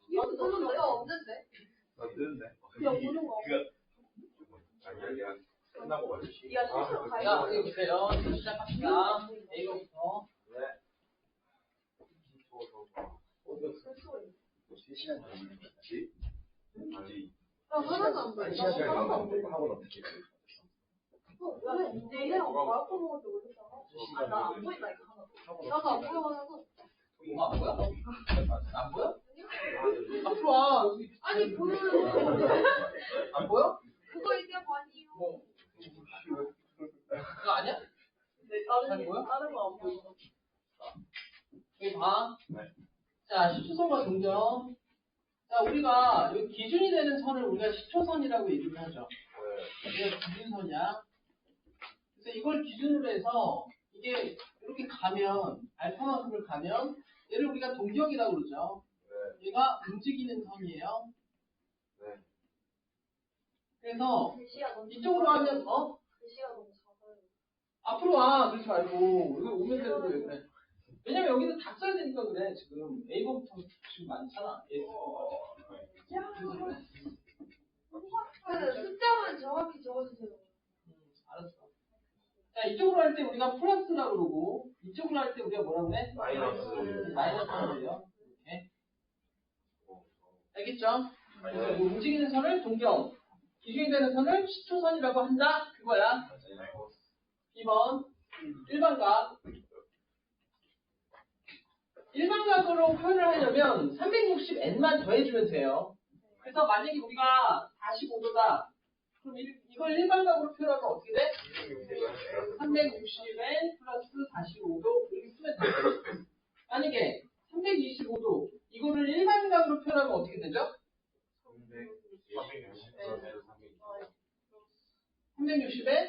이거 뜨는데요? 언젠데? 나 뜨는데. 야, 오는 거. 아니야, 끝나고 말이지. 야, 실수로 가야 자, 여기 보세요. 시작합시다. A부터. 네. 3시간 전이지? 아니. 하나도 안 보여. 하나도 안 보여. 하고 어떻게 해? 왜? 내일하고 마라톤 먹을 때 올렸잖아. 나안 보인다니까, 하나도. 나도 안 보여가지고. 안 보여? 안 보여? 앞으로 와. 아니, 보여요. 안 보여? 그거 이게 반이요. 뭐? 그거 아니야? 네, 잘 보여? 다른 거 안 보여. 여기 봐. 네. 자, 10초선과 동경. 자, 우리가 여기 기준이 되는 선을 우리가 10초선이라고 얘기를 하죠. 이게 기준선이야. 그래서 이걸 기준으로 해서 이게 이렇게 가면 알파만큼을 가면 얘를 우리가 동경이라고 그러죠. 얘가 움직이는 선이에요. 네. 그래서 글씨가 너무 이쪽으로 가면 글씨가 너무 작아요. 앞으로 와. 그러지 말고 여기 오면 되는데 왜 그래? 왜냐면 여기는 다 써야 되니까 그래. 지금 A번부터 지금 많잖아. 숫자만 정확히 적어주세요. 알았어. 자, 이쪽으로 할 때 우리가 플러스라고 그러고 이쪽으로 할 때 우리가 뭐라고 해? 마이너스라고 해요. 이렇게. 알겠죠? 그래서 뭐 움직이는 선을 동경, 기준이 되는 선을 10초선이라고 한다. 그거야. 2번 일반각. 일반각으로 표현을 하려면 360n만 더해주면 돼요. 그래서 만약에 우리가 45도다. 그럼 이걸 일반각으로 표현하면 어떻게 돼? 360n 플러스 45도 이렇게 쓰면 돼요. 만약에 325도 이거를 일반각으로 표현하면 어떻게 되죠? 360에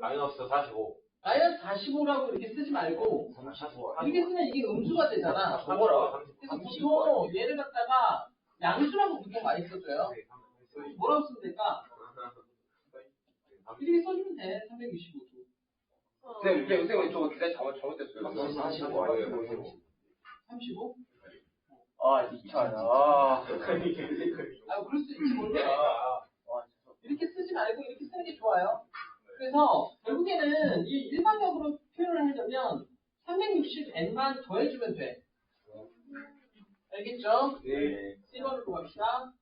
마이너스 45. 마이너스 45라고 이렇게 쓰지 말고 이렇게 쓰면 이게 음수가 되잖아. 그래서 보통 얘를 갖다가 양수라고 보통 많이 써줘요. 뭐라고 쓰면 될까? 이렇게 써주면 돼. 365도. 쌤, 저거 계산 잘못됐어요. 45 아니에요? 35? 아, 2차야. 아, 그럴 수 있지 모르겠네. 이렇게 쓰지 말고 이렇게 쓰는 게 좋아요. 그래서 결국에는 이 일반적으로 표현을 하려면 360n만 더해주면 돼. 알겠죠? 네. C번으로 갑시다.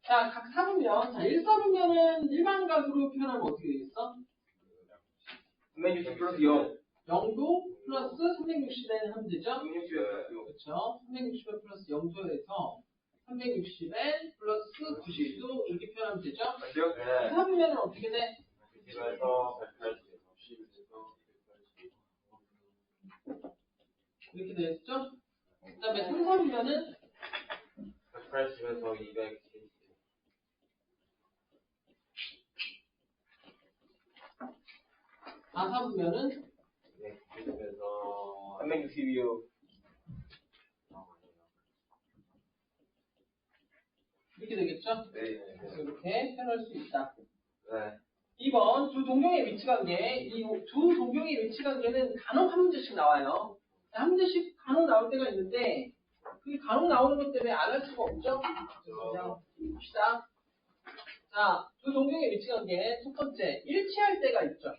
자, 각 사분면. 자, 1사분면은 일반각으로 표현하면 어떻게 되겠어? 360 플러스 0. 0도 플러스 360n 하면 되죠? 360 플러스 0. 그렇죠. 360n 플러스 0도에서 360n 플러스 90도 이렇게 표현하면 되죠? 맞죠? 네. 사분면은 어떻게 돼? 10에서 180에서 10에서 이렇게 되겠죠? 그 다음에 3사분면은 180에서 200. 4사분면은 190에서 362요. 이렇게 되겠죠? 네. 그래서 이렇게 표현할 수 있다. 네. 2번 두 동경의 위치관계. 이 두 동경의 위치관계는 간혹 한 문제씩 나와요. 한 문제씩 간혹 나올 때가 있는데 그게 간혹 나오는 것 때문에 안 할 수가 없죠? 그냥 봅시다. 자, 두 동경의 위치관계 첫 번째 일치할 때가 있죠.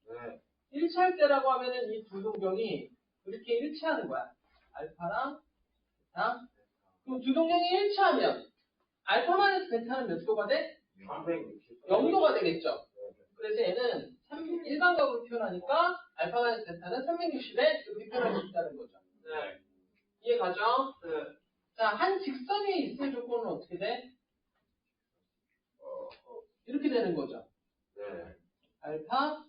네. 일치할 때라고 하면은 이 두 동경이 이렇게 일치하는 거야. 알파랑 베타. 그럼 두 동경이 일치하면 알파 마이너스 베타는 몇 도가 돼? 360. 0도가 되겠죠. 그래서 얘는 일반각으로 표현하니까 알파 마이너스 베타는 360에 이렇게 표현할 수 있다는 거죠. 네. 이해 가죠? 네. 자, 한 직선에 있을 조건은 어떻게 돼? 이렇게 되는 거죠. 네. 알파,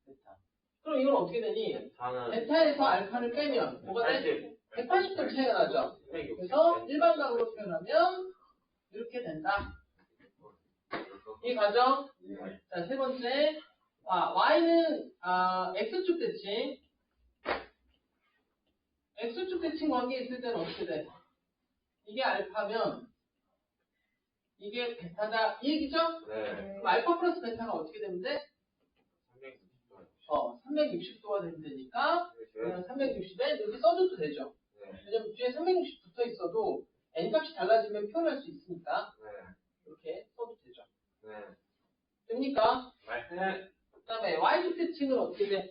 베타. 그럼 이건 어떻게 되니? 베타는 베타에서 알파를 빼면 뭐가 돼? 180도 차이가 나죠. 그래서 일반각으로 표현하면 이렇게 된다. 이해 가죠? 네. 자, 세 번째. y는 x축 대칭. x축 대칭 관계 있을 때는 어떻게 돼? 이게 알파면 이게 베타다. 이 얘기죠? 네. 그럼 알파 플러스 베타가 어떻게 되면 돼? 360도. 360도가 되면 되니까 네. 그냥 360에 이렇게 써줘도 되죠. 네. 왜냐면 뒤에 360도 붙어 있어도 n 값이 달라지면 표현할 수 있으니까 네. 이렇게 써도 되죠. 네. 됩니까? 네. 그 다음에 y축 대칭은 어떻게 돼?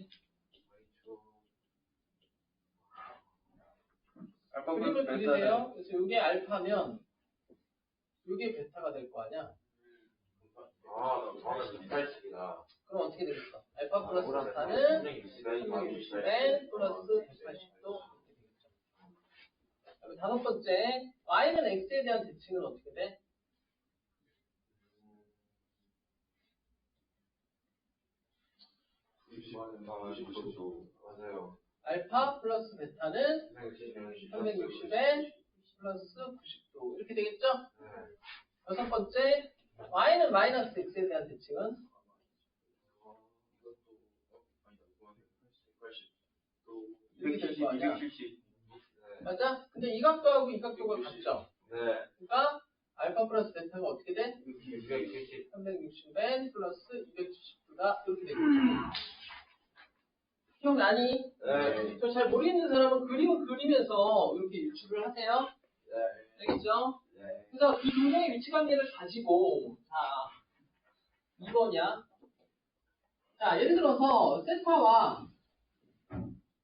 알파 그림을 플러스 그리세요. 그래서 이게 알파면 이게 베타가 될 거 아니야. 아, 저는 이탈식이다. 그럼 어떻게 되겠어? 알파 플러스 베타는 360n 플러스 180도 이렇게 되겠죠. 그다음에 다섯 번째, y는 x에 대한 대칭은 어떻게 돼? 맞아요. 알파 플러스 베타는 360n 플러스 90도 이렇게 되겠죠? 네. 여섯 번째, y는 마이너스 x에 대한 대칭은 이렇게 될 거 아니야. 270. 맞아? 근데 이 각도하고 이 각도가 같죠? 네. 그러니까 알파 플러스 베타가 어떻게 돼? 270. 360n 플러스 290도다 이렇게 되겠죠. 기억나니? 네. 저 잘 모르겠는 사람은 그림을 그리면서 이렇게 유추를 하세요. 네. 알겠죠? 네. 그래서 이 두 개의 위치 관계를 가지고 자 2번이야. 자 예를 들어서 세타와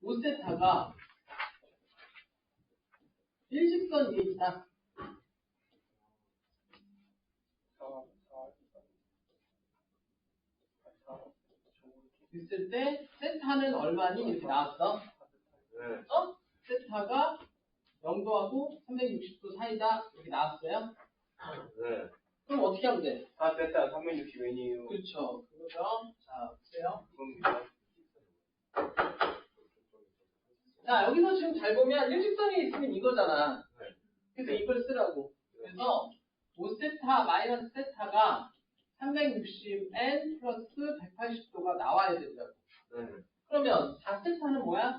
5세타가 일직선 위에 있다. 있을 때 세타는 얼마니? 이렇게 나왔어. 네. 세타가 0도하고 360도 사이다. 이렇게 나왔어요. 네. 그럼 어떻게 하면 돼? 4세타 360n이에요. 그렇죠. 그거죠. 자, 보세요. 자, 여기서 지금 잘 보면 일직선이 있으면 이거잖아. 네. 그래서 이걸 쓰라고. 그래서 5세타 마이너스 세타가 360n 플러스 180도가 나와야 된다고. 네. 그러면 4세타는 뭐야?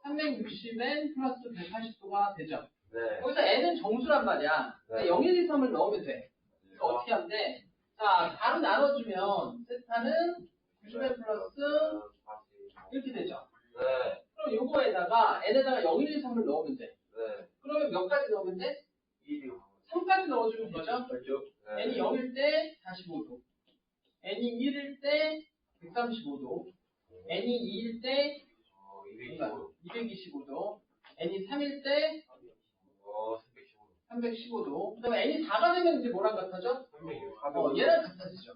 360n 플러스 180도가 되죠. 네. 여기서 n은 정수란 말이야. 네. 0, 1, 2, 3을 넣으면 돼. 그래서 어떻게 하면 돼? 자, 반으로 나눠주면 세타는 90n 플러스 이렇게 되죠. 네. 그럼 요거에다가 n에다가 0, 1, 2, 3을 넣으면 돼. 네. 그러면 몇 가지 넣으면 돼? 3까지 넣어주면 되죠. 네. n이 0일 때 45도, n이 1일 때 135도, n이 2일 때 225. 225도, n이 3일 때 315. 315도. 그다음에 n이 4가 되면 이제 뭐랑 같아져? 360. 얘랑 같아지죠.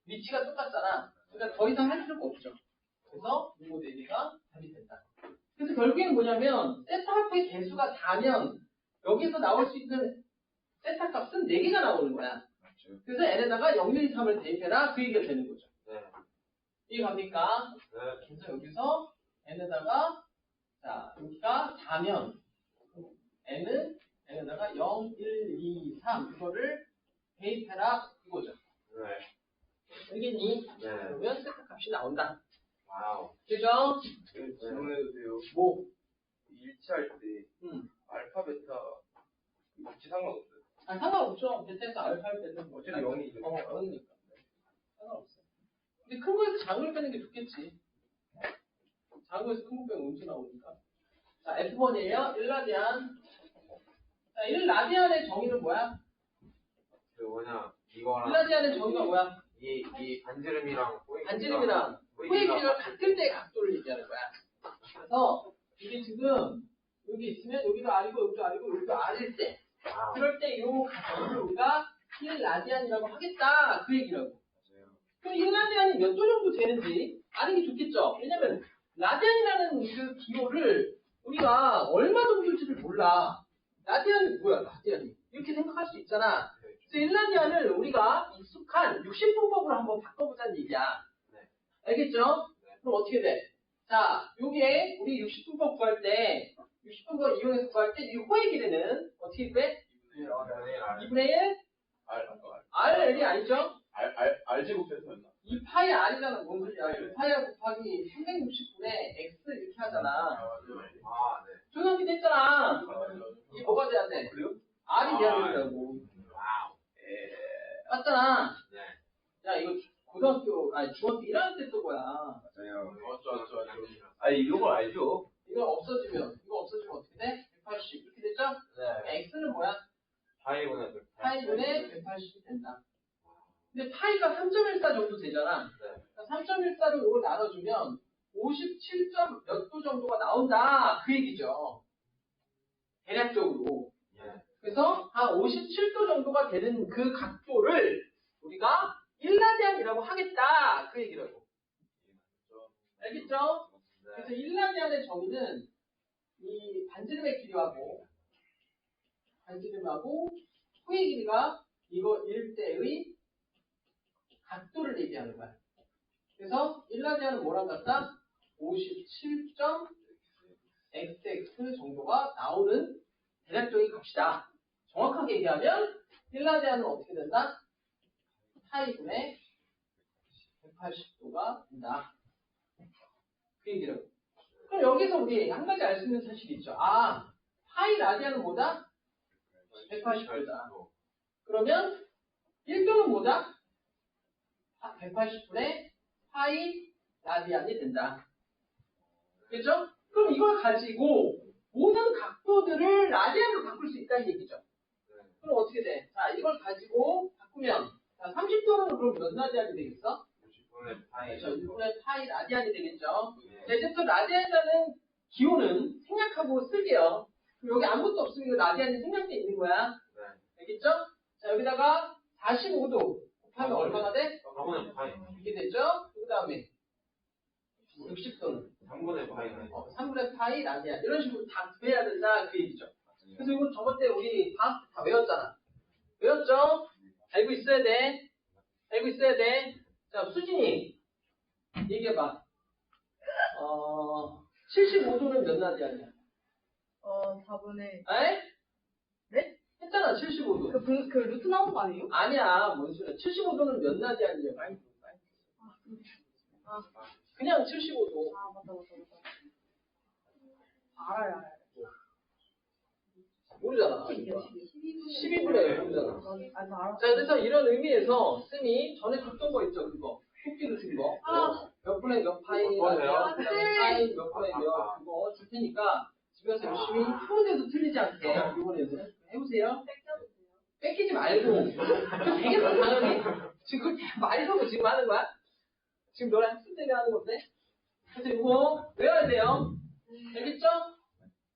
위치가 똑같잖아. 그러니까 더 이상 할 필요가 없죠. 그래서 이거 4개가 답이 된다. 그래서 결국엔 뭐냐면 세타 합의 개수가 4면 여기서 나올 수 있는 세타 값은 4개가 나오는 거야. 그래서 n에다가 0, 1, 2, 3을 대입해라 그 얘기가 되는 거죠. 네. 이해 갑니까? 네. 그래서 여기서 n에다가 자 여기가 4면 n은 n에다가 0, 1, 2, 3 이거를 대입해라 이거죠. 네. 알겠니? 네. 그러면 세타 값이 나온다. 와우. 그죠? 질문해도 돼요. 뭐? 일치할 때 알파 베타 위치 상관없어요. 아, 상관없죠. 베타에서 알파를 빼는 거. 어차피 0이죠. 0이니까. 상관없어요. 근데 큰 거에서 작은 걸 빼는 게 좋겠지. 작은 거에서 큰 거 빼면 음수 나오니까. 자, F번이에요. 1라디안. 자, 1라디안의 정의는 뭐야? 그 뭐냐, 이거랑 1라디안의 정의가 뭐야? 이 반지름이랑 반지름이랑 호의 길이가 같을 때의 각도를 얘기하는 거야. 그래서 이게 지금 여기 있으면 여기도 R이고 여기도 R이고 여기도 R일 때 아, 그럴 때 이 각도를 우리가 1라디안이라고 하겠다 그 얘기라고. 그럼 1라디안이 몇 도 정도 되는지 아는 게 좋겠죠. 왜냐면 라디안이라는 그 기호를 우리가 얼마 정도인지를 몰라. 라디안이 뭐야 라디안이 이렇게 생각할 수 있잖아. 그래서 1라디안을 우리가 익숙한 60분법으로 한번 바꿔보자는 얘기야. 알겠죠? 그럼 어떻게 돼? 자, 요게 우리 60분법 구할 때 60분법 이용해서 구할 때 이 호의 길이는 어떻게 돼? 2분의 1? RL이 아니죠? R제곱해서였나? 2파이 R이잖아. 뭔 소리야. 2파이 곱하기 360분의 X 이렇게 하잖아. 아, 네. 조성기 됐잖아. 이게 뭐가 돼야 돼? 그래요? R이 돼야 된다고. 와우. 맞잖아. 네. 야, 이거 고등학교, 아니 중학교 1학년 때 또 거야. 맞아요. 아니, 이런 걸 알죠. 이거 없어지면 어떻게 돼? 180 이렇게 x는 뭐야? 파이분의 8분의 180이 된다. 근데 파이가 3.14 정도 되잖아. 네. 3.14로 이걸 나눠주면 57. 몇 도 정도가 나온다. 그 얘기죠. 대략적으로. 예. 그래서 한 57도 정도가 되는 그 각도를 우리가 1라디안이라고 하겠다. 그 얘기라고. 알겠죠? 그래서 1라디안의 정의는 이 반지름의 길이하고 후의 길이가 이거 일대의 각도를 얘기하는 거야. 그래서 1라디안은 뭐랑 같다? 57.xx 정도가 나오는 대략적인 값이다. 정확하게 얘기하면 1라디안은 어떻게 된다? 파이분의 180도가 된다. 그 얘기라고. 그럼 여기서 우리 한 가지 알 수 있는 사실이 있죠. 아, 파이 라디안은 뭐다? 180도다. 그러면 1도는 뭐다? 180분의 파이 라디안이 된다. 그렇죠? 그럼 이걸 가지고 모든 각도들을 라디안으로 바꿀 수 있다는 얘기죠. 그럼 어떻게 돼? 자, 이걸 가지고 바꾸면 자, 30도는 그럼 몇 라디안이 되겠어? 50분의 파이. 그렇죠. 1분의 파이 라디안이 되겠죠. 예. 자, 이제부터 라디안이라는 기호는 생략하고 쓸게요. 그럼 여기 아무것도 없으면 이거 라디안이 생략돼 있는 거야. 네. 알겠죠? 자, 여기다가 45도 곱하면 얼마가 돼? 4분의 파이. 이게 되죠? 그 다음에 60도는 3분의 파이. 3분의 파이 라디안 이런 식으로 다 구해야 된다 그 얘기죠. 그래서 이거 저번 때 우리 다 외웠잖아. 외웠죠? 알고 있어야 돼. 알고 있어야 돼. 자, 수진이 얘기해봐. 75도는 몇 라디안이야? 4분의. 에? 네? 했잖아, 75도. 그 루트 나온 거 아니에요? 아니야, 뭔 소리야. 75도는 몇 라디안이야? 그냥 75도. 아, 맞다. 알아요. 모르잖아. 12분의 모르잖아. 알아. 자, 그래서 이런 의미에서 쌤이 전에 줬던 거 있죠, 그거. 꼭지를 쓴 거. 몇 분의 몇 파이, 뭐예요? 파이 몇 분의 몇, 그거 줄 테니까 집에서 열심히 푸는데도 틀리지 않게 이번에는 해보세요. 뺏기지 말고. 되겠어, 당연히. 지금 그걸 말해서 지금 하는 거야? 지금 너랑 학습 때문에 하는 건데? 그래서 이거 외워야 돼요. 알겠죠?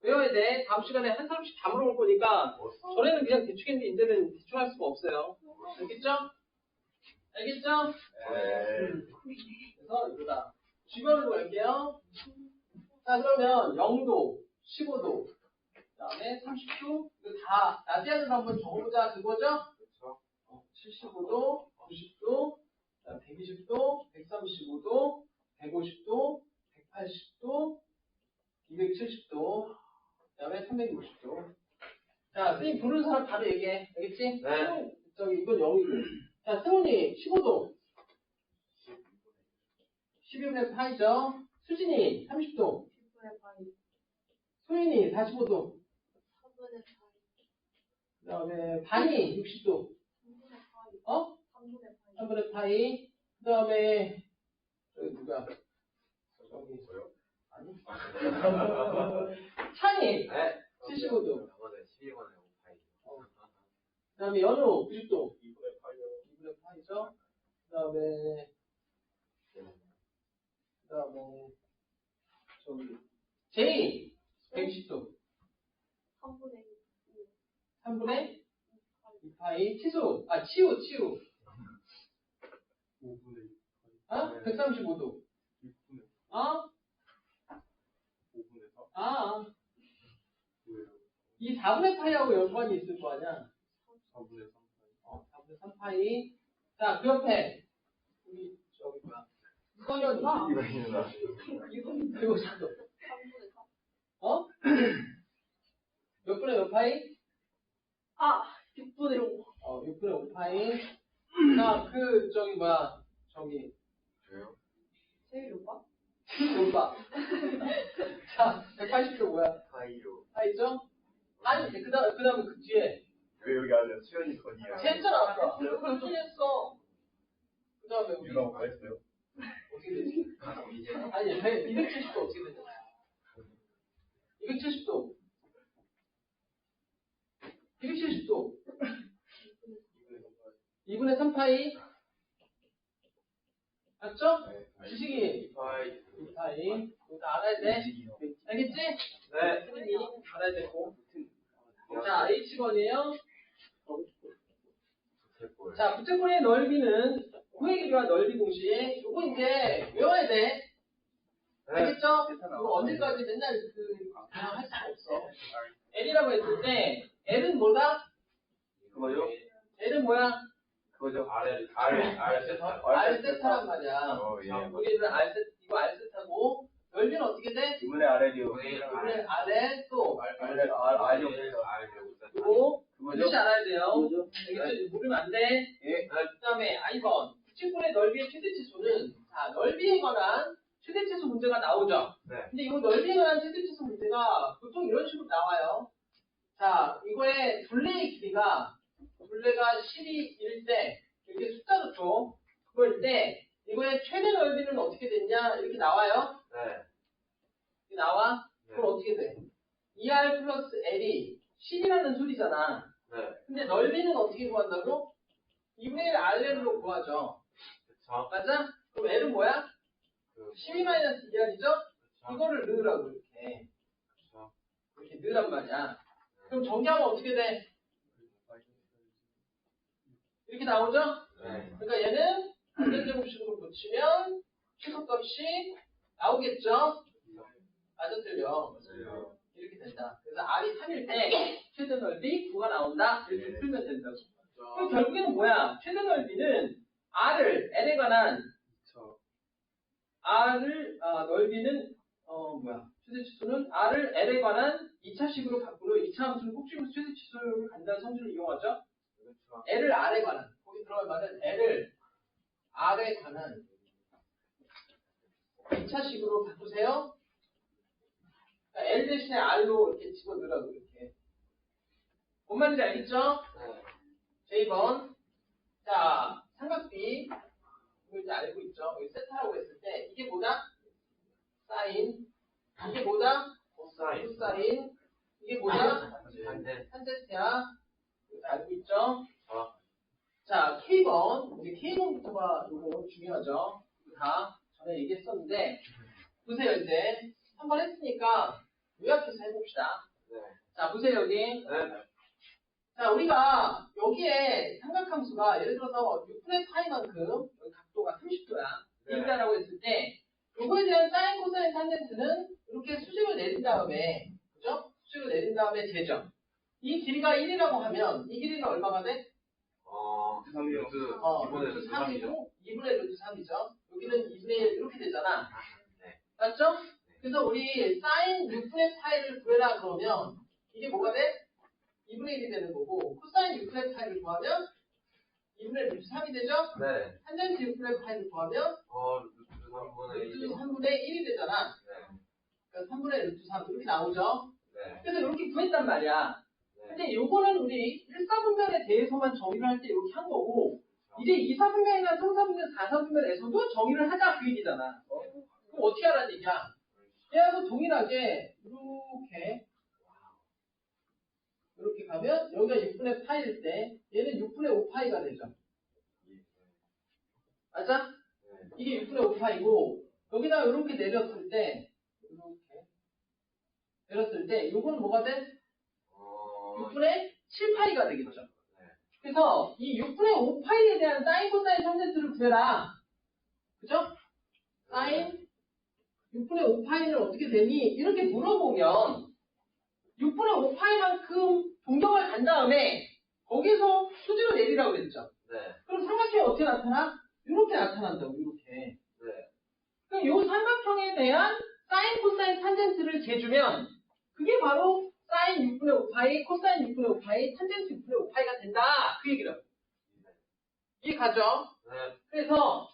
외워야 돼. 다음 시간에 한 사람씩 다 물어볼 거니까 전에는 그냥 대충 했는데 이제는 대충 할 수가 없어요. 알겠죠? 알겠죠? 그래서 이거다. 주변으로 갈게요. 자, 그러면 0도, 15도, 그 다음에 30도, 이거 다 라디안으로 한번 적어보자. 그거죠? 그렇죠. 75도, 90도, 120도, 135도, 150도, 180도, 270도, 그 다음에 360도. 자, 선생님 부르는 사람 바로 얘기해. 알겠지? 네. 저기, 이건 0이고. 자, 승훈이 15도. 12분의 파이죠. 수진이 30도. 10분의 파이. 소인이 45도. 3분의 파이. 그 다음에 반이 60도. 3분의 파이. 3분의 파이. 3분의 파이. 그 다음에, 저기 누가? 저기, 아니? 찬이 네. 75도. 저번에 12분의 파이. 그 다음에 연우 90도. 2분의 파이요. 2분의 파이죠. 그 다음에, 저기, 제이 120도. 3분의 3분의 2파이. 치우. 5분의 어? 135도. 6분의 어? 5분의 4. 아. 이 4분의 파이하고 연관이 있을 거 아니야? 4분의 3파이. 4분의 3파이. 자, 그 옆에, 우리, 저기, 뭐야. 선현이. 이거 있는다. 그리고 사도. 3분의 3. 어? 몇 분의 몇 파이? 6분의 5. 6분의 5파이. 자, 저기, 뭐야. 저기, 저요? 제일 오빠? 오빠. 자, 180도 뭐야? 파이로. 파이죠? 아니, 그 다음에 그 뒤에. 왜 여기 안에 수현이 건이야? 했잖아, 아까. 그걸 했어. 그 다음에 우리. 유라고 했어요? 어떻게 되지? 이제 아니, 270도 어떻게 되냐? 270도. 최대치수 2분의 3파이 맞죠? 지식이 파이. 2파이 이거 알아야 돼. 알겠지? 네. 선생님이 알아야 되고. 자, H1이에요. 부채꼴. 자, 부채꼴의 넓이는 구의 길이와 넓이 공식. 요거 이제 외워야 돼. 알겠죠? 이거 언제까지 맨날 그냥 할 수 없어. L이라고 했을 때 L은 뭐다? 그거요? L은 뭐야? 그거죠? R 세타. R 세타란 말이야. 예. 여기는 R 세타, 이거 R 세타고 넓이는 어떻게 돼? 2분의 R이요. 이번에 아래 또 R이요. 그리고 그거죠? 역시 알아야 돼요. 그거죠? 알겠죠? 모르면 안 돼. 예. 그 다음에 I번 부채꼴의 넓이의 최대치수는 자 넓이에 관한 최대치수 문제가 나오죠. 네. 근데 이거 넓이에 관한 최대치수 문제가 보통 이런 식으로 나와요. 자 이거의 둘레의 길이가 둘레가 12일 때 이렇게 숫자로 줘. 그럴 때 이거의 최대 넓이는 어떻게 됐냐 이렇게 나와요. 네. 이렇게 나와. 네. 그럼 어떻게 돼? 2R 플러스 L이 10이라는 소리잖아. 네. 근데 넓이는 어떻게 구한다고? 2분의 1 RL로 구하죠. 그쵸. 맞아? 그럼 L은 뭐야? 12-2R이죠? 이거를 넣으라고 이렇게. 그쵸. 이렇게 넣으란 말이야. 그럼 정리하면 어떻게 돼? 이렇게 나오죠? 네. 그러니까 얘는 반전제곱식으로 붙이면 최소값이 나오겠죠? 맞아 틀려. 맞아요. 이렇게 된다. 그래서 R이 3일 때 최대 넓이 9가 나온다. 이렇게 풀면 된다고. 그럼 결국에는 뭐야? 최대 넓이는 L에 관한 넓이는 최대치수는 R을 L에 관한 2차식으로 바꾸는 2차 함수는 꼭지면서 최대치수를 간다는 성질을 이용하죠. 그쵸. L을 R에 관한 거기 들어갈 말은 L을 R에 관한 2차식으로 바꾸세요. 그러니까 L 대신에 R로 이렇게 집어넣으라고 이렇게. 뭔 말인지 알겠죠? 네. J번. 자, 삼각비. 이거 이제 알고 있죠? 여기 세타라고 했을 때, 이게 뭐다? 사인. 이게 뭐다? 코사인. 코사인. 이게 뭐다? 반대. 탄젠트야. 이거 알고 있죠? 어. 자, K번. 이제 K번부터가 이거 중요하죠? 이거 다 전에 얘기했었는데, 보세요, 이제. 한 번 했으니까 요약해서 해봅시다. 네. 자, 보세요, 여기. 네. 자, 우리가 여기에 삼각함수가 예를 들어서 6분의 파이만큼 여기 각도가 30도야. 네. 이다라고 했을 때 요거에 대한 사인, 코사인, 탄젠트는 이렇게 수직을 내린 다음에 그죠? 수직을 내린 다음에 재죠. 이 길이가 1이라고 하면 이 길이는 얼마가 돼? 루트 2분의 루트 3이죠. 3이고 2분의 루트 3이죠. 여기는 2분의 1 이렇게 되잖아. 네. 맞죠? 그래서 우리 사인 6분의 파이를 구해라 그러면 이게 뭐가 돼? 2분의 1이 되는 거고 코사인 6분의 파이를 구하면 2분의 루트 3이 되죠? 네. 탄젠트 6분의 파이를 구하면 루트 3분의 루트 1이죠. 3분의 1이 되잖아. 네. 그러니까 3분의 루트 3 이렇게 나오죠? 네. 그래서 이렇게 구했단 말이야. 네. 근데 요거는 우리 1사분면에 대해서만 정의를 할 때 이렇게 한 거고 이제 2사분면이나 3사분면, 4사분면에서도 정의를 하자 그 얘기잖아. 그럼 어떻게 하라는 얘기야? 얘하고 동일하게 이렇게 가면 여기가 6분의 파이일 때 얘는 6분의 5파이가 되죠. 맞아? 네. 이게 6분의 5파이고 여기다가 이렇게 내렸을 때 요거는 뭐가 돼? 6분의 7파이가 되겠죠. 그래서 이 6분의 5파이에 대한 사인, 코사인, 탄젠트를 구해라. 그죠? 사인 6분의 5파이는 어떻게 되니? 이렇게 물어보면 6분의 5파이만큼 동경을 간 다음에 거기서 수직을 내리라고 그랬죠. 네. 그럼 삼각형이 어떻게 나타나? 이렇게 나타난다고, 이렇게. 네. 그럼 이 삼각형에 대한 사인, 코사인, 탄젠트를 재주면 그게 바로 사인 6분의 5파이, 코사인 6분의 5파이, 탄젠트 6분의 5파이가 된다. 그 얘기라고. 이해 가죠? 네. 그래서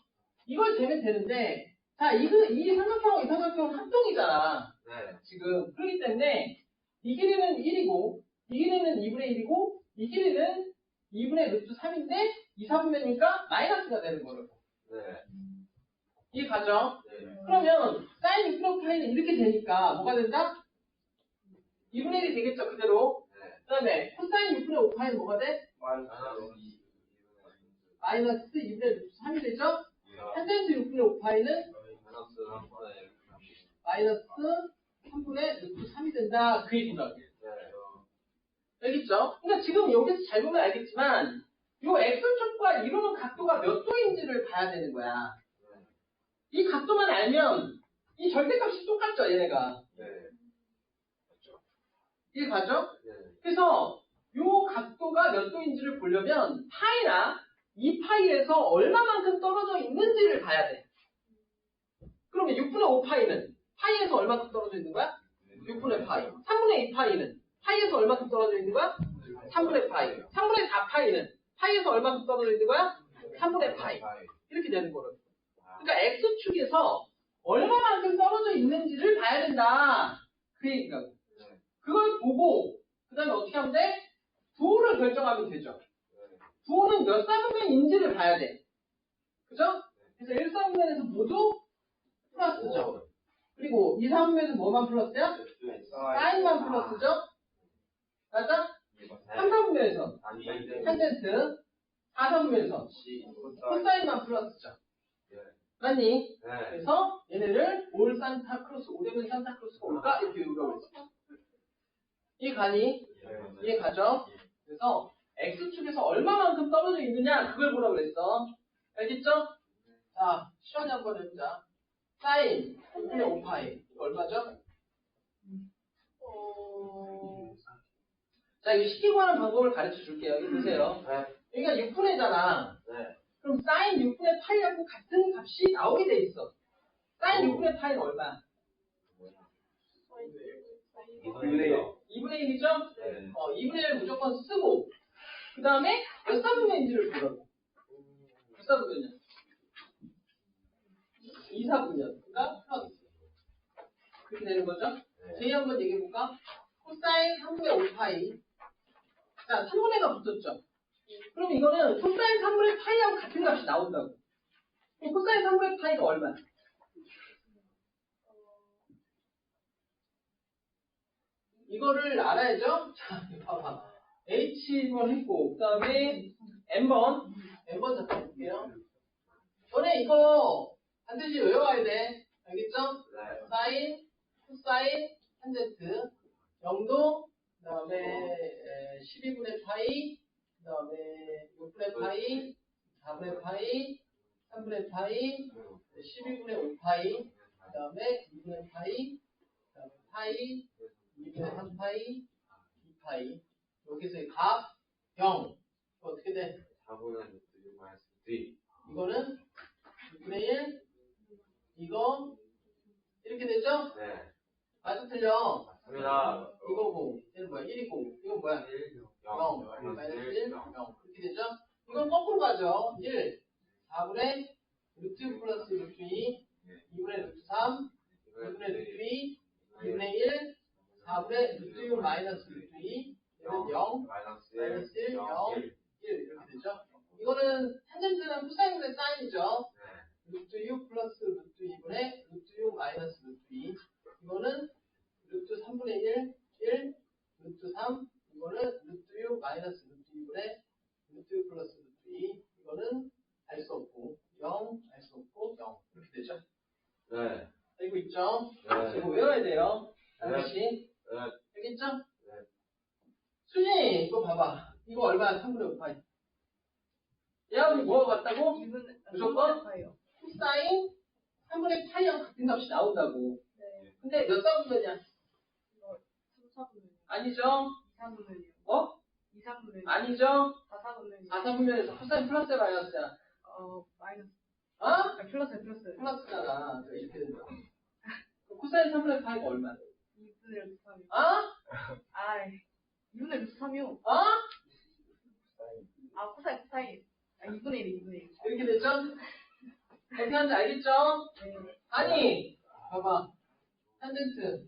이걸 재면 되는데 자, 이 삼각형과 이 삼각형은 합동이잖아. 네. 지금. 그렇기 때문에 이 길이는 1이고 이 길이는 2분의 1이고 이 길이는 2분의 루트 3인데 2, 4분면이니까 마이너스가 되는 거라고. 네. 이해 가죠? 네. 그러면 사인 6분의 파이는 이렇게 되니까 뭐가 된다? 2분의 1이 되겠죠, 그대로. 네. 그 다음에 코사인 6분의 5파이는 뭐가 돼? 마이너스 2분의 루트 3이 되죠? 탄젠트 6분의 5파이는 마이너스 3분의 루트 3이 된다. 그 얘기더라고요. 알겠죠? 그러니까 지금 여기서 잘 보면 알겠지만 요 X축과 이루는 각도가 몇 도인지를 봐야 되는 거야. 이 각도만 알면 이 절대값이 똑같죠, 얘네가. 이해 가죠? 그래서 요 각도가 몇 도인지를 보려면 파이나 이 파이에서 얼마만큼 떨어져 있는지를 봐야 돼. 그러면 6분의 5파이는 파이에서 얼마만큼 떨어져 있는 거야? 6분의 파이. 3분의 2파이는 파이에서 얼마만큼 떨어져 있는 거야? 3분의 파이. 3분의 4파이는 파이에서 얼마만큼 떨어져 있는 거야? 3분의 파이. 이렇게 되는 거를. 그러니까 X축에서 얼마만큼 떨어져 있는지를 봐야 된다. 그 얘기가. 그걸 보고 그 다음에 어떻게 하면 돼? 부호를 결정하면 되죠. 부호는 몇 사분면인지를 봐야 돼. 그죠? 그래서 1사분면에서 모두 플러스죠. 그리고 2사분면에서 뭐만 플러스야? 사인만 플러스죠? 맞아? 3사분면에서 탄젠트, 4사분면에서 코사인만 플러스죠. 맞니? 그래서 얘네를 올 산타크로스, 오되면 산타크로스가 올까? 이렇게 요구하고 있어. 이해 가니? 이해 가죠? 그래서 X축에서 얼마만큼 떨어져 있느냐 그걸 보라고 그랬어. 알겠죠? 자, 시험에 한번 해보자. 사인 6분의 5파이 이거 얼마죠? 자, 이거 식히고 하는 방법을 가르쳐 줄게요. 이거 보세요. 여기가 6분의잖아. 그럼 사인 6분의 파이하고 같은 값이 나오게 돼 있어. 사인 6분의 파이는 얼마야? 2분의 1이죠? 2분의 1 무조건 쓰고 그 다음에 몇 사분면인지를 보라고. 몇 사분면이야? 2사분면. 그러니까 플러스. 그렇게 되는 거죠? 제이 한번 얘기해볼까? 코사인 3분의 5파이. 자, 3분의가 붙었죠? 그럼 이거는 코사인 3분의 파이하고 같은 값이 나온다고. 그럼 코사인 3분의 파이가 얼마야? 이거를 알아야죠? 자, 봐봐. H번 했고, 그 다음에 N번 잠깐 볼게요. 너네 이거 반드시 외워야 돼. 알겠죠? 사인, 코사인, 탄젠트, 0도, 그 다음에 12분의 파이, 그 다음에 6분의 파이, 4분의 파이, 3분의 파이, 12분의 5파이, 그 다음에 2분의 파이, 그 다음에 파이, 2분의 3파이, 2파이. 여기서의 값 0. 어떻게 돼? 4분의 6 마이너스 2. 이거는 6분의 1, 이거 이렇게 되죠? 네. 맞아 틀려? 맞습니다. 이거고 얘는 뭐야? 1이고 이건 뭐야? 0. 마이너스 1, 0. 이렇게 되죠? 이건 거꾸로 가죠. 1, 4분의 루트 6 플러스 루트 2, 2분의 루트 3, 2분의 루트 2, 2분의 1, 4분의 루트 6 마이너스 루트 2, 얘는 0, 마이너스 1, 0, 1 이렇게 되죠? 이거는 탄젠트는 코사인분의 사인이죠? 루트 6 플러스 루트 2분의 루트 6 마이너스 루트 2. 이거는 루트 3분의 1, 1, 루트 3. 이거는 루트 6 마이너스 루트 2분의 루트 6 플러스 루트 2. 이거는 알 수 없고 0, 알 수 없고 0. 이렇게 되죠? 네. 알고 있죠? 네. 이거 외워야 돼요. 반드시. 네. 알겠죠? 네. 순이 이거 봐봐. 이거 얼마야? 3분의 5파이. 얘하고 뭐가 같다고? 무조건 코사인 3분의 파이하고 같은 값이 나온다고. 근데 몇 사분면이야? 3사분면. 아니죠? 2사분면이요. 어? 2사분면. 아니죠? 4사분면. 4사분면에서 코사인 플러스 마이너스야. 마이너스. 어? 아, 플러스. 플러스잖아. 이렇게 된다. 그럼 코사인 3분의 파이가 얼마야? 2분의 루트 3이요. 어? 아이. 2분의 루트 3이요. 어? 아, 코사인. 아, 2분의 1, 2분의 1. 이렇게 됐죠? 어떻게 하는지 알겠죠? 네. 아니, 봐봐. 탄젠트.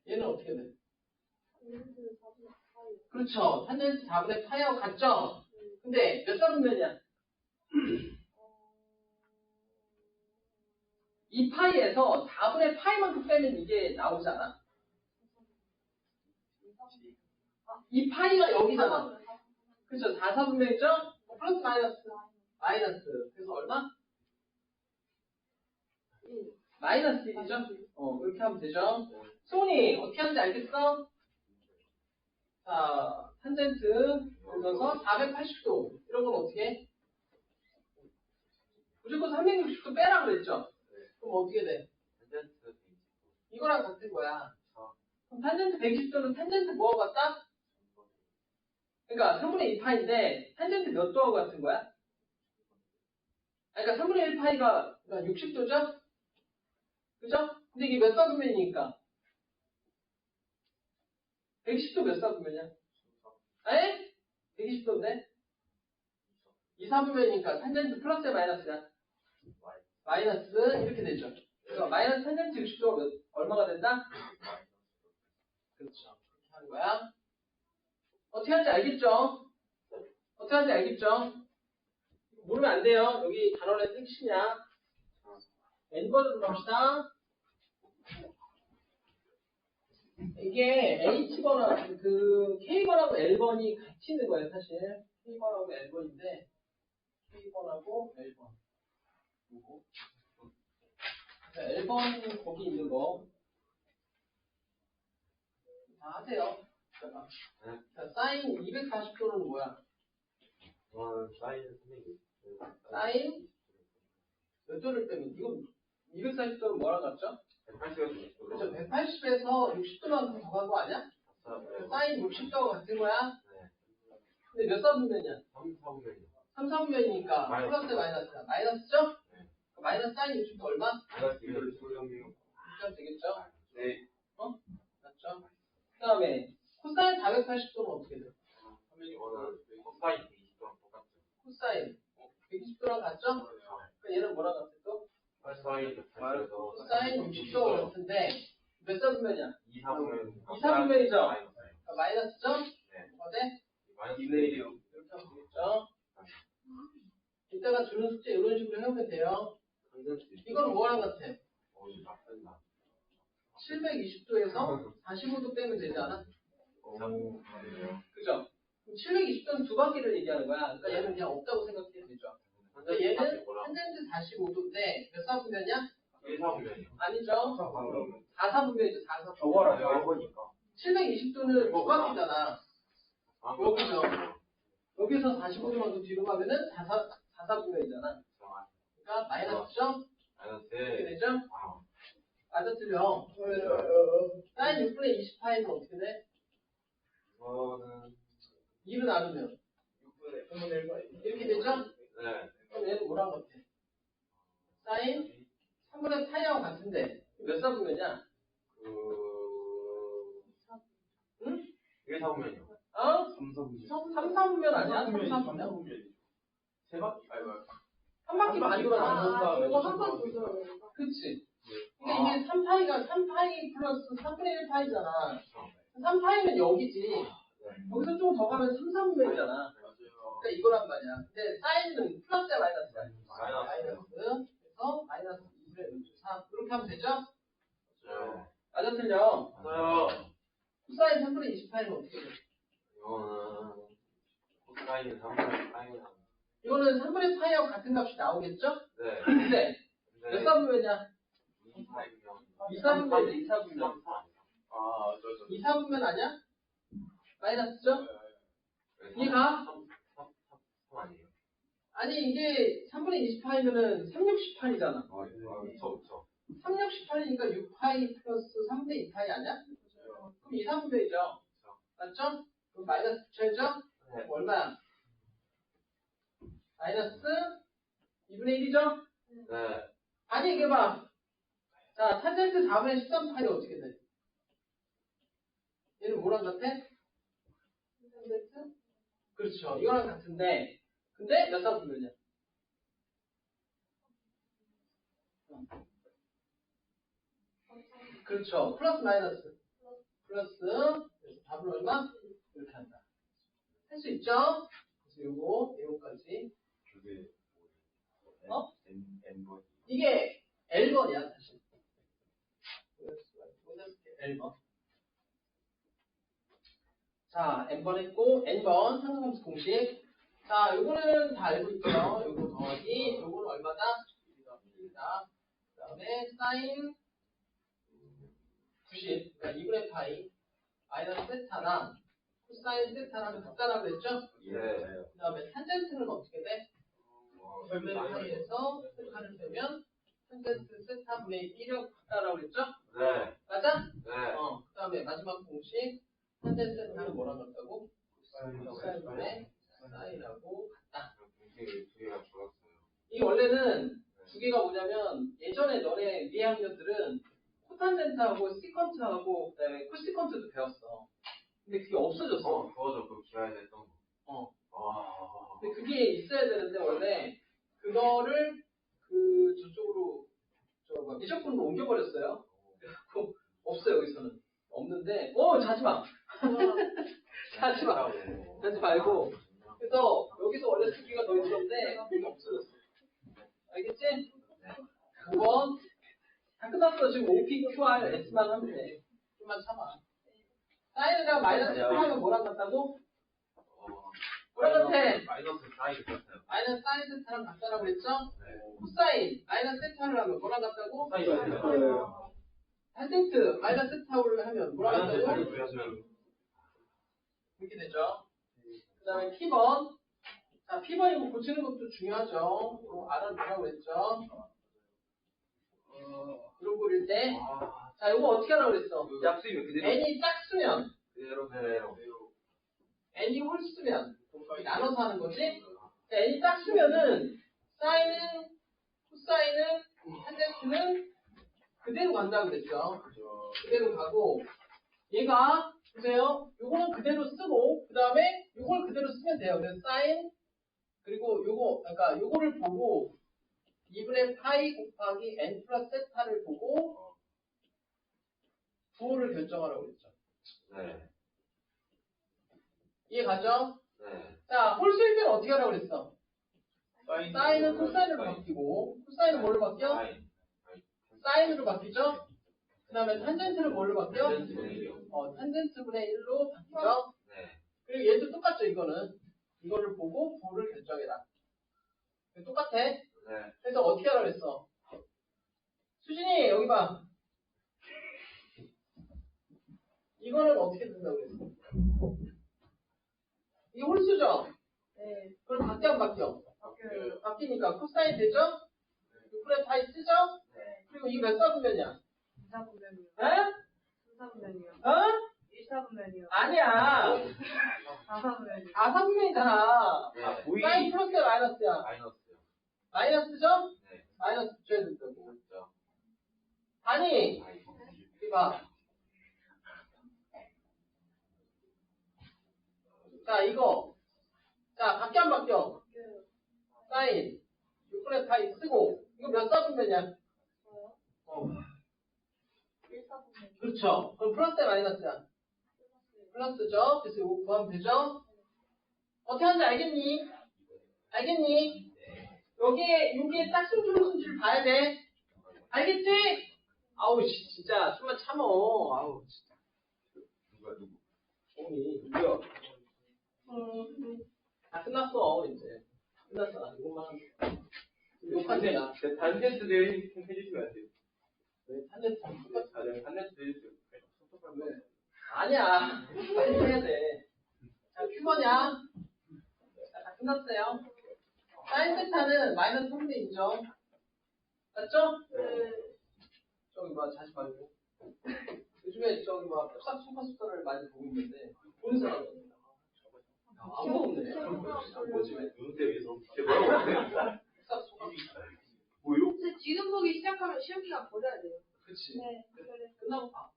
얘는 어떻게 돼? 그렇죠. 탄젠트 4분의 파이하고 같죠? 근데 몇 사분면이야? 2파이에서 4분의 파이만큼 빼면 이게 나오잖아. 2파이가 여기잖아. 그쵸? 4, 4분면이죠? 플러스 마이너스. 마이너스. 그래서 얼마? 마이너스 1이죠? 그렇게 하면 되죠? 소니, 어떻게 하는지 알겠어? 자, 탄젠트 그래서 480도. 이런 건 어떻게 해? 무조건 360도 빼라 그랬죠? 그럼 어떻게 돼? 이거랑 같은 거야. 그럼 탄젠트 120도는 탄젠트 뭐하고 같다? 그러니까 3분의 2파인데 탄젠트 몇 도하고 같은 거야? 그러니까 3분의 1파이가 60도죠? 그죠? 근데 이게 몇 사분면이니까? 110도 몇 사분면이야? 에? 120도인데? 2, 4분면이니까 탄젠트 플러스야 마이너스야? 마이너스 이렇게 되죠. 그래서 마이너스 탄젠트 60도가 얼마가 된다? 그렇죠. 그렇게 하는 거야. 어떻게 하는지 알겠죠? 어떻게 하는지 알겠죠? 모르면 안 돼요. 여기 단원의 핵심이야. n번으로 갑시다. 이게 H번하고 K번하고 L번이 같이 있는 거예요, 사실. K번하고 L번인데 K번하고 L번. 요거. L번 거기 있는 거. 다 하세요. 자, 사인 240도는 뭐야? 사인 몇 도를 빼면 이거 240도는 뭐랑 같죠? 180도. 그렇죠. 180에서 60도만큼 더 간 거 아니야? 사인 60도가 같은 거야? 근데 몇 사분면이야? 3, 4분면이니까 플러스 마이너스야. 마이너스죠? 마이너스 사인 60도 얼마? 그럼 되겠죠? 네. 맞죠? 그 다음에 코사인 480도는 어떻게 돼? 코사인 120도랑 같죠? 그러니까 얘는 뭐랑 같아 또? 코사인 60도 같은데 몇 사분면이야? 2, 4분면이죠? 그러니까 마이너스죠? 어때? 2분의 1이요. 이렇게 하면 되겠죠? 이따가 주는 숙제 이런 식으로 해오면 돼요. 이건 뭐랑 같아? 720도에서 45도 빼면 되지 않아? 그죠? 720도는 두 바퀴를 얘기하는 거야. 그러니까 얘는 그냥 없다고 생각해도 되죠. 그러니까 얘는 탄젠트 45도인데 몇 사분면이야? 아니죠? 4사분면이죠. 4사분면. 저거랑 저거니까. 720도는 두 바퀴잖아. 여기죠. 여기서 45도만큼 뒤로 가면은 4사분면이잖아. 그러니까 마이너스죠? 이렇게 되죠? 맞아 틀려. 사인 6분의 20파이는 어떻게 돼? 2로 나누면 6분의 1파이. 이렇게 되죠? 그럼 얘는 뭐랑 같아? 사인 3분의 파이하고 같은데 몇 사분면이야? 응? 1사분면이요. 어? 3사분면. 3사분면 아니야? 3사분면? 세 바퀴? 아니, 한 바퀴 많이 돌아. 이거 한번 조절해. 그치? 그러니까 이게 3파이 플러스 3분의 1파이잖아. 3파이는 여기지. 여기서 좀 더 가면 3, 4분면이잖아. 그러니까 이거란 말이야. 근데 사인은 플러스야 마이너스야? 마이너스. 그래서 마이너스 2분의 3. 이렇게 하면 되죠? 맞아 틀려. 코사인 3분의 20파이는 어떻게 돼? 이거는 3분의 파이하고 같은 값이 나오겠죠? 근데 몇 사분면이야? 2사분면이지 2사분면. 2사분면 아니야? 마이너스죠? 이해가? 아니 이게 3분의 20파이면은 360파이잖아. 360파이니까 6파이 플러스 3분의 2파이 아니야? 그럼 2사분면이죠? 맞죠? 그럼 마이너스 붙여야죠? 얼마야? 마이너스 2분의 1이죠? 아니 이게 봐. 자, 탄젠트 4분의 13파이 어떻게 돼? 얘는 뭐랑 같아? 탄젠트? 그렇죠. 이거랑 같은데 근데 몇 사분면이야? 그렇죠. 플러스 마이너스. 플러스 그래서 답은 얼마? 이렇게 한다. 할 수 있죠? 그래서 요거까지. 이게 L번이야, 사실. L번. 자, N번 했고, N번, 상수함수 공식. 자, 요거는 다 알고 있죠? 요거 더하기, 요거는 얼마다? 1입니다. 그 다음에, 사인 90, 그러니까 2분의 파이, 마이너스 세타랑, 코사인 세타랑 같다라고 했죠? 예. 그 다음에, 탄젠트는 어떻게 돼? 2분의 파이에서 세타를 빼면, 탄젠트 세타분의 1이 같다라고 했죠? 네. 맞아? 네. 그 다음에 마지막 공식, 탄젠트 세타는 뭐라고 했다고? 코사인분의 사인하고 같다. 동생이 두 개가 좋았어요. 이 원래는 두 개가 뭐냐면 예전에 너네 위에 학년들은 코탄젠트하고 시컨트하고 그다음에 코시컨트도 배웠어. 근데 그게 없어졌어. 그거죠. 그 기하에 했던 거. 와. 근데 그게 있어야 되는데 원래 그거를 그 저쪽으로 미적분으로 옮겨버렸어요. 그래갖고 없어요 여기서는. 없는데 자지마. 자지마. 하지 말고. 그래서 여기서 원래 두 개가 더 있었는데 그게 없어졌어. 알겠지? 9번 다 끝났어. 지금 OP, QR, S만 하면 돼. 좀만 참아. 사인이랑 마이너스 하면 뭐랑 같다고? 뭐랑 같아? 마이너스 사인 같아요. 마이너스 사인 세타랑 같다라고 했죠? 네. 코사인 마이너스 세타를 하면 뭐랑 같다고? 사인 같아요. 탄젠트 마이너스 세타를 하면 뭐랑 마이너스 같다고? 사인 같아요. 이렇게 되죠. 그 다음에 P번. 자, P번 이거 고치는 것도 중요하죠. 이거 알아두라고 했죠. 그룹 그릴 때. 자, 이거 어떻게 하라고 그랬어? 약수이면 그대로. n이 짝수면, 그대로. n이 홀수면, 나눠서 하는 거지? 자, n이 짝수면은, 사인은, 코사인은, 탄젠트는 그대로 간다고 그랬죠. 그대로 가고, 얘가, 보세요. 요거는 그대로 쓰고, 그 다음에 요걸 그대로 쓰면 돼요. 그래서 사인, 그리고 요거, 그러니까 요거를 보고, 2분의 파이 곱하기 n 플러스 세타를 보고, 부호를 결정하라고 그랬죠. 네. 이해 가죠? 네. 자, 홀수일 때는 어떻게 하라고 그랬어? 사인은 코사인으로 바뀌고, 코사인은 뭘로 바뀌어? 사인으로 바뀌죠? 그 다음에 탄젠트는 뭘로 바뀌어? 탄젠트분의 1로 바뀌죠? 네. 그리고 얘도 똑같죠, 이거는. 이거를 보고 부호를 결정해라. 똑같아. 네. 그래서 어떻게 하라고 그랬어? 수진이, 여기 봐. 이거는 어떻게 된다고 그랬어? 이게 홀수죠? 네. 그럼 바뀌어 안 바뀌어? 바뀌어요. 바뀌니까 코사인 되죠? 6분의 파이 쓰죠? 네. 그리고 이게 몇 사분면이야? 2사분면이요. 에? 3사분면이요. 어? 1사분면이요. 아니야. 4사분면이요. 4사분면이잖아. 네. 사인 플러스야 마이너스야? 마이너스요. 마이너스죠? 네. 마이너스 붙여야 된다고. 그렇죠. 아니, 이리 봐. 자, 이거. 자, 바뀌어 안 바뀌어? 바뀌어요. 사인 6분의 파이 쓰고 이거 몇 사분면이야? 저요? 1사분면. 그렇죠. 그럼 플러스야 마이너스야? 플러스죠. 그래서 이거 구하면 되죠? 어떻게 하는지 알겠니? 알겠니? 여기에 짝수인지를 순지를 봐야 돼. 알겠지? 아우 진짜 숨만 참어. 아우 진짜. 누구? 종이 누구야? 다 끝났어 이제. 끝났잖아. 이것만 하면. 욕한대야. 단체스도 해주시면 안 돼요. 왜 탄젠트 아, 네, 단체스도 해주세요. 왜? 아니야. 빨리 해야 돼. 자, 큐번이야. 자, 다 끝났어요. 사인 세타는 마이너스 3분의 2죠. 맞죠? 저기 봐, 다시 말고. 요즘에 저기 막 소파수다를 많이 보고 있는데, 보는 사람 없습니다. 아무도 없네. 뭐지? 눈대 위에서 뭐라고? 뭐요? 근데 지금 보기 시작하면 시험기간 버려야 돼요. 그치. 네. 그래. 끝나고 봐.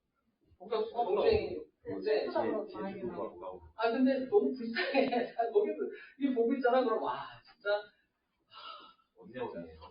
복잡 동생이 이제. 나오고. 아 근데 너무 불쌍해. 거기서 이게 보고 있잖아. 그럼 와 진짜 언제 오네요?